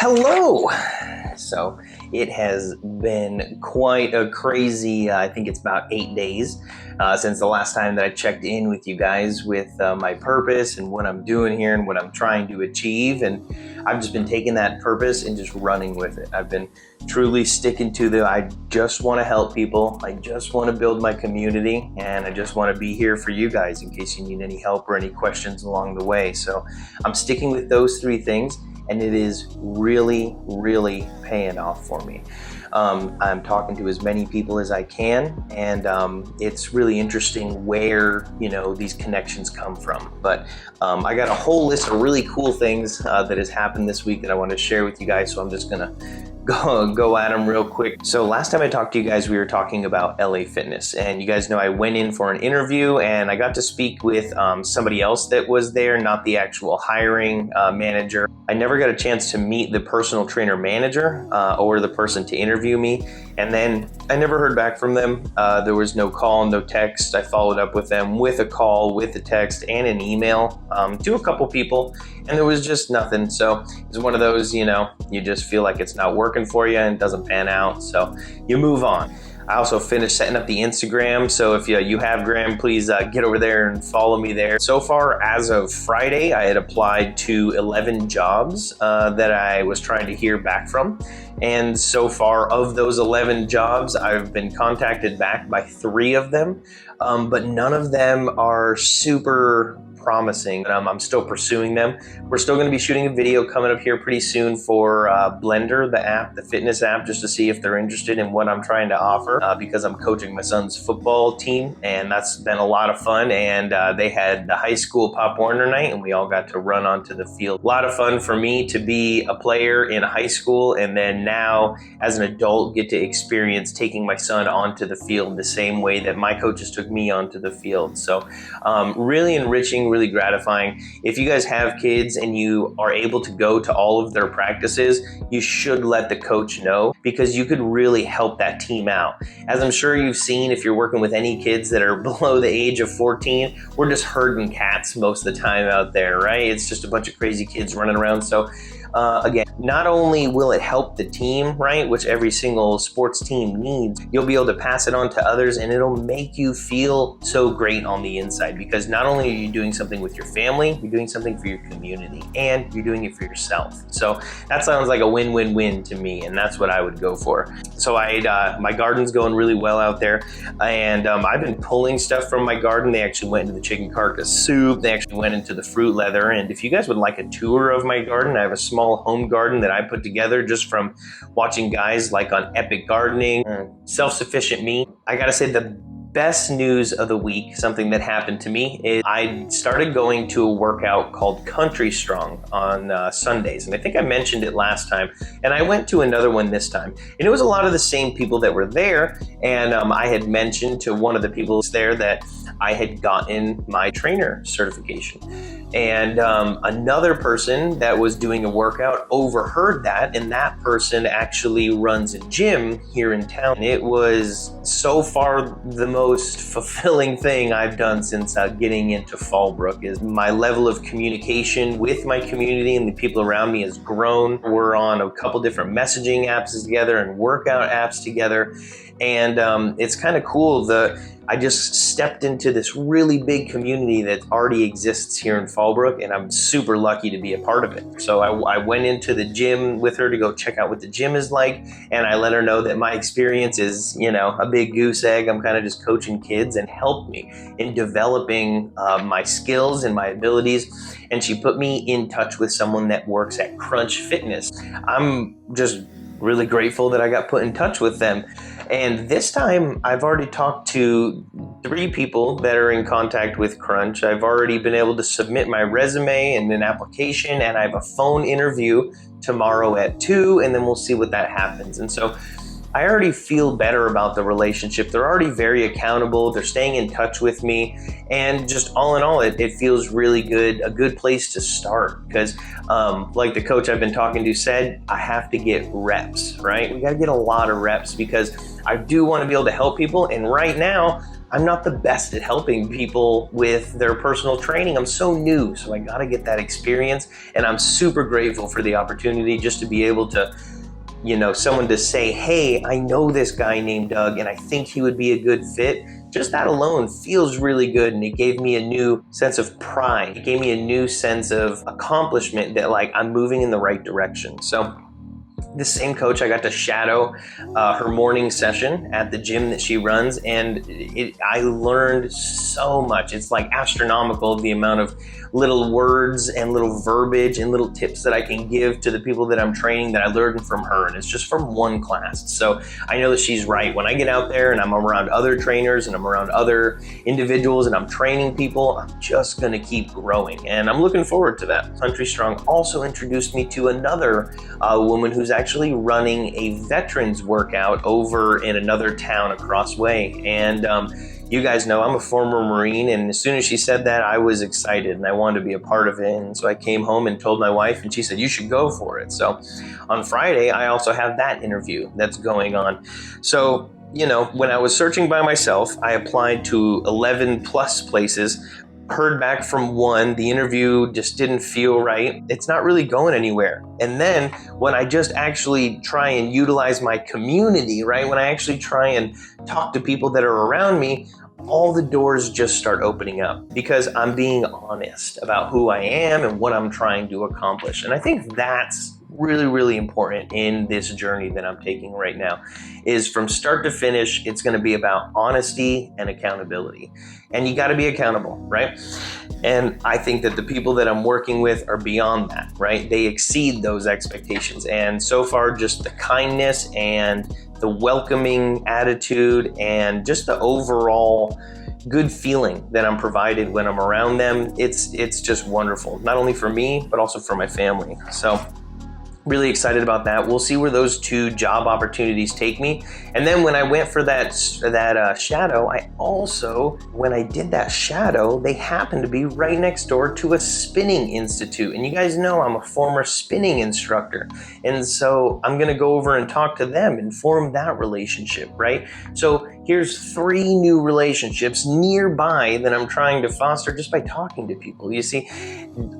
Hello! So it has been quite a crazy, I think it's about 8 days since the last time that I checked in with you guys with my purpose and what I'm doing here and what I'm trying to achieve. And I've just been taking that purpose and just running with it. I've been truly sticking to I just want to help people. I just want to build my community, and I just want to be here for you guys in case you need any help or any questions along the way. So I'm sticking with those three things, and it is really, really paying off for me. I'm talking to as many people as I can, and it's really interesting where these connections come from. But I got a whole list of really cool things that has happened this week that I want to share with you guys, so I'm just gonna go at them real quick. So last time I talked to you guys, we were talking about LA Fitness, and you guys know I went in for an interview and I got to speak with somebody else that was there, not the actual hiring manager. I never got a chance to meet the personal trainer manager or the person to interview me, and then I never heard back from them. There was no call, no text. I followed up with them with a call, with a text, and an email to a couple people, and there was just nothing. So it's one of those, you just feel like it's not working for you and it doesn't pan out, so you move on. I also finished setting up the Instagram, so if you have Gram, please get over there and follow me there. So far, as of Friday, I had applied to 11 jobs that I was trying to hear back from. And so far, of those 11 jobs, I've been contacted back by 3 of them, but none of them are super promising. I'm still pursuing them. We're still going to be shooting a video coming up here pretty soon for Blender, the app, the fitness app, just to see if they're interested in what I'm trying to offer because I'm coaching my son's football team, and that's been a lot of fun. And they had the high school Pop Warner night, and we all got to run onto the field. A lot of fun for me to be a player in high school, and then now as an adult get to experience taking my son onto the field the same way that my coaches took me onto the field. So really enriching, really gratifying. If you guys have kids and you are able to go to all of their practices, you should let the coach know, because you could really help that team out. As I'm sure you've seen, if you're working with any kids that are below the age of 14, we're just herding cats most of the time out there, right? It's just a bunch of crazy kids running around. So again, not only will it help the team, right, which every single sports team needs, you'll be able to pass it on to others, and it'll make you feel so great on the inside, because not only are you doing something with your family, you're doing something for your community, and you're doing it for yourself. So that sounds like a win-win-win to me, and that's what I would go for. So my garden's going really well out there, and I've been pulling stuff from my garden. They actually went into the chicken carcass soup. They actually went into the fruit leather. And if you guys would like a tour of my garden, I have a small home garden that I put together just from watching guys like on Epic Gardening, Self-Sufficient Me. I gotta say, the best news of the week, something that happened to me, is I started going to a workout called Country Strong on Sundays. And I think I mentioned it last time. And I went to another one this time. And it was a lot of the same people that were there. And I had mentioned to one of the people there that I had gotten my trainer certification. And another person that was doing a workout overheard that, and that person actually runs a gym here in town. And it was so far the most fulfilling thing I've done since getting into Fallbrook. Is my level of communication with my community and the people around me has grown. We're on a couple different messaging apps together and workout apps together, and it's kind of cool. I just stepped into this really big community that already exists here in Fallbrook, and I'm super lucky to be a part of it. So I went into the gym with her to go check out what the gym is like, and I let her know that my experience is, a big goose egg. I'm kind of just coaching kids, and helped me in developing my skills and my abilities. And she put me in touch with someone that works at Crunch Fitness. I'm just really grateful that I got put in touch with them. And this time, I've already talked to 3 people that are in contact with Crunch. I've already been able to submit my resume and an application, and I have a phone interview tomorrow at 2, and then we'll see what that happens. And so I already feel better about the relationship. They're already very accountable. They're staying in touch with me. And just all in all, it feels really good, a good place to start. Because like the coach I've been talking to said, I have to get reps, right? We got to get a lot of reps, because I do want to be able to help people. And right now, I'm not the best at helping people with their personal training. I'm so new, so I gotta get that experience. And I'm super grateful for the opportunity just to be able to, someone to say, hey, I know this guy named Doug and I think he would be a good fit. Just that alone feels really good, and it gave me a new sense of pride. It gave me a new sense of accomplishment that like I'm moving in the right direction. So this same coach, I got to shadow her morning session at the gym that she runs, and I learned so much. It's like astronomical, the amount of little words and little verbiage and little tips that I can give to the people that I'm training that I learned from her, and it's just from one class. So I know that she's right. When I get out there and I'm around other trainers and I'm around other individuals and I'm training people, I'm just gonna keep growing, and I'm looking forward to that. Country Strong also introduced me to another woman who's actually running a veterans workout over in another town across way. And you guys know I'm a former Marine, and as soon as she said that, I was excited and I wanted to be a part of it. And so I came home and told my wife, and she said, you should go for it. So on Friday, I also have that interview that's going on. So, when I was searching by myself, I applied to 11 plus places, heard back from one. The interview just didn't feel right. It's not really going anywhere. And then when I just actually try and utilize my community, right? When I actually try and talk to people that are around me, all the doors just start opening up because I'm being honest about who I am and what I'm trying to accomplish. And I think that's really, really important in this journey that I'm taking right now. Is from start to finish, it's going to be about honesty and accountability. And you got to be accountable, right? And I think that the people that I'm working with are beyond that, right? They exceed those expectations. And so far, just the kindness and the welcoming attitude and just the overall good feeling that I'm provided when I'm around them, it's just wonderful. Not only for me, but also for my family. So really excited about that. We'll see where those two job opportunities take me. And then when I went for that shadow, when I did that shadow, they happened to be right next door to a spinning institute. And you guys know I'm a former spinning instructor. And so I'm gonna go over and talk to them and form that relationship, right? So here's 3 new relationships nearby that I'm trying to foster just by talking to people. You see,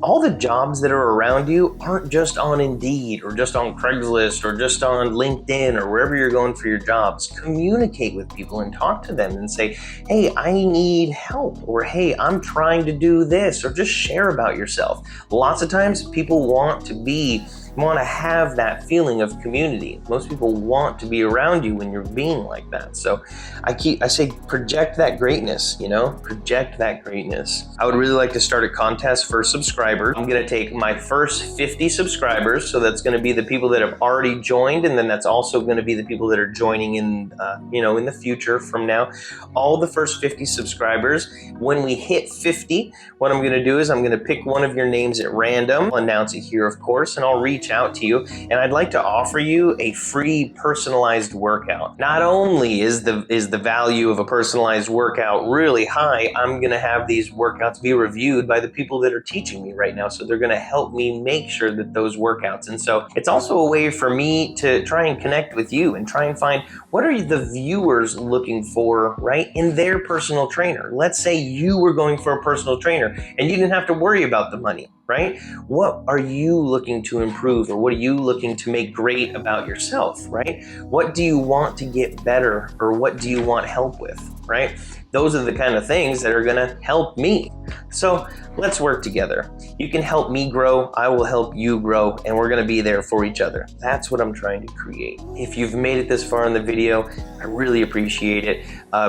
all the jobs that are around you aren't just on Indeed or just on Craigslist or just on LinkedIn or wherever you're going for your jobs. Communicate with people and talk to them and say, hey, I need help, or hey, I'm trying to do this, or just share about yourself. Lots of times people want to have that feeling of community. Most people want to be around you when you're being like that. So I say project that greatness, project that greatness. I would really like to start a contest for subscribers. I'm going to take my first 50 subscribers. So that's going to be the people that have already joined. And then that's also going to be the people that are joining in the future from now. All the first 50 subscribers. When we hit 50, what I'm going to do is I'm going to pick one of your names at random. I'll announce it here, of course, and I'll reach out to you, and I'd like to offer you a free personalized workout. Not only is the value of a personalized workout really high, I'm going to have these workouts be reviewed by the people that are teaching me right now, so they're going to help me make sure that those workouts. And so it's also a way for me to try and connect with you and try and find what are the viewers looking for, right, in their personal trainer. Let's say you were going for a personal trainer and you didn't have to worry about the money, right? What are you looking to improve, or what are you looking to make great about yourself, right? What do you want to get better, or what do you want help with, right? Those are the kind of things that are gonna help me. So let's work together. You can help me grow, I will help you grow, and we're gonna be there for each other. That's what I'm trying to create. If you've made it this far in the video, I really appreciate it.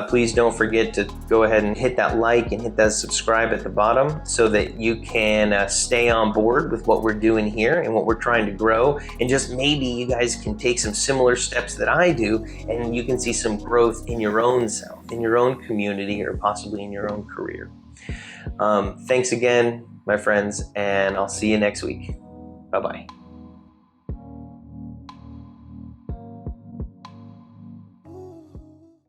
Please don't forget to go ahead and hit that like and hit that subscribe at the bottom so that you can stay on board with what we're doing here and what we're trying to grow. And just maybe you guys can take some similar steps that I do, and you can see some growth in your own self, in your own community, or possibly in your own career. Thanks again, my friends, and I'll see you next week. Bye-bye.